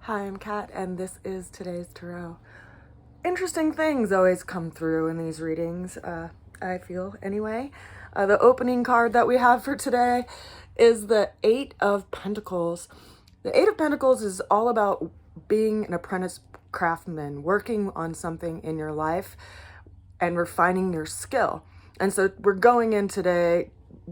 Hi, I'm Kat, and this is today's tarot. Interesting things always come through in these readings, I feel anyway. The opening card that we have for today is the Eight of Pentacles. The Eight of Pentacles is all about being an apprentice craftsman, working on something in your life and refining your skill. And so we're going in today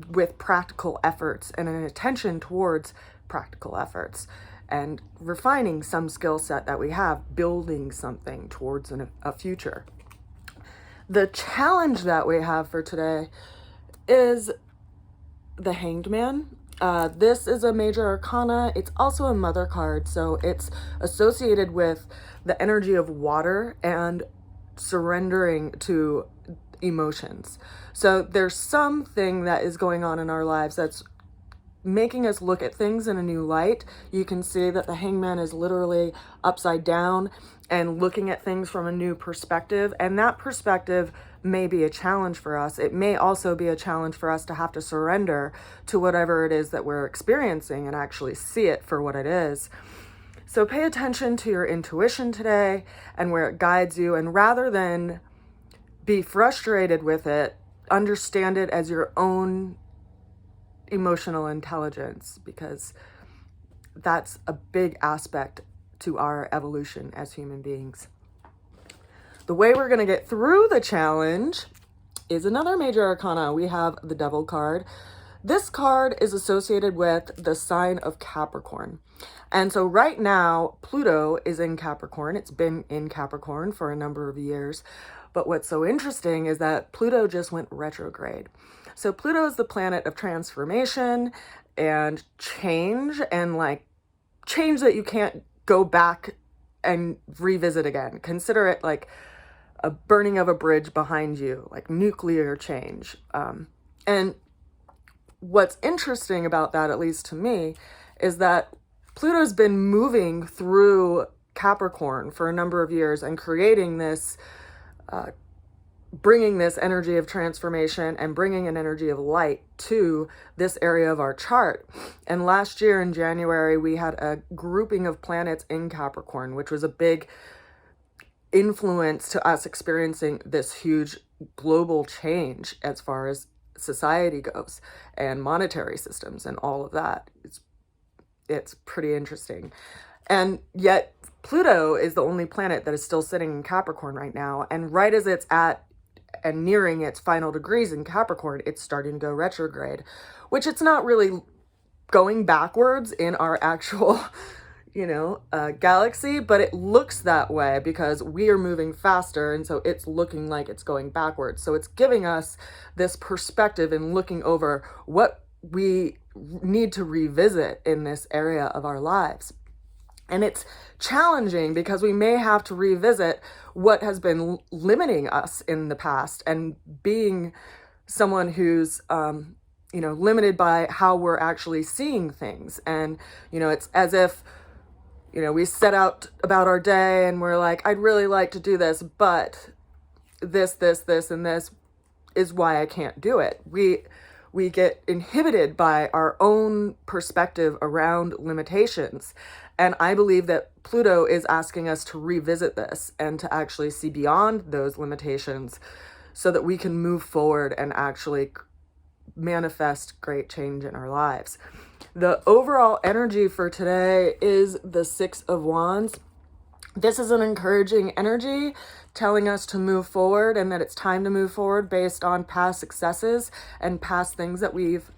with practical efforts and an attention towards practical efforts and refining some skill set that we have, building something towards a future. The challenge that we have for today is the Hanged Man. This is a major arcana. It's also a mother card, so it's associated with the energy of water and surrendering to emotions. So there's something that is going on in our lives that's making us look at things in a new light. You can see that the hangman is literally upside down and looking at things from a new perspective. And that perspective may be a challenge for us. It may also be a challenge for us to have to surrender to whatever it is that we're experiencing and actually see it for what it is. So pay attention to your intuition today and where it guides you. And rather than be frustrated with it, understand it as your own emotional intelligence, because that's a big aspect to our evolution as human beings. The way we're going to get through the challenge is another major arcana. We have the Devil card. This card is associated with the sign of Capricorn. And so right now, Pluto is in Capricorn. It's been in Capricorn for a number of years. But what's so interesting is that Pluto just went retrograde. So Pluto is the planet of transformation and change, and like change that you can't go back and revisit again. Consider it like a burning of a bridge behind you, like nuclear change. And what's interesting about that, at least to me, is that Pluto's been moving through Capricorn for a number of years and creating this bringing this energy of transformation and bringing an energy of light to this area of our chart. And last year in January, we had a grouping of planets in Capricorn, which was a big influence to us experiencing this huge global change as far as society goes and monetary systems and all of that. It's pretty interesting. And yet Pluto is the only planet that is still sitting in Capricorn right now. And right as it's at and nearing its final degrees in Capricorn, it's starting to go retrograde, which it's not really going backwards in our actual, galaxy, but it looks that way because we are moving faster. And so it's looking like it's going backwards. So it's giving us this perspective and looking over what we need to revisit in this area of our lives. And it's challenging because we may have to revisit what has been limiting us in the past and being someone who's, limited by how we're actually seeing things. And, it's as if, we set out about our day and we're like, I'd really like to do this, but this, and this is why I can't do it. We get inhibited by our own perspective around limitations. And I believe that Pluto is asking us to revisit this and to actually see beyond those limitations so that we can move forward and actually manifest great change in our lives. The overall energy for today is the Six of Wands. This is an encouraging energy telling us to move forward and that it's time to move forward based on past successes and past things that we've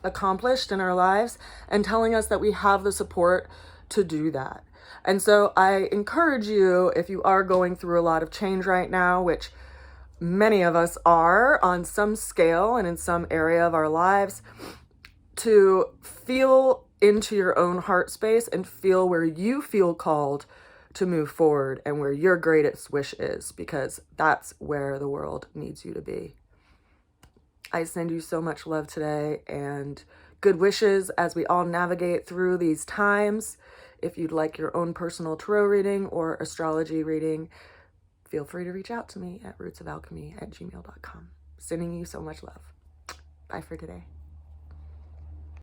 accomplished in our lives, and telling us that we have the support to do that. And so I encourage you, if you are going through a lot of change right now, which many of us are on some scale and in some area of our lives, to feel into your own heart space and feel where you feel called to move forward and where your greatest wish is, because that's where the world needs you to be. I send you so much love today and good wishes as we all navigate through these times. If you'd like your own personal tarot reading or astrology reading, feel free to reach out to me at rootsofalchemy@gmail.com. Sending you so much love. Bye for today.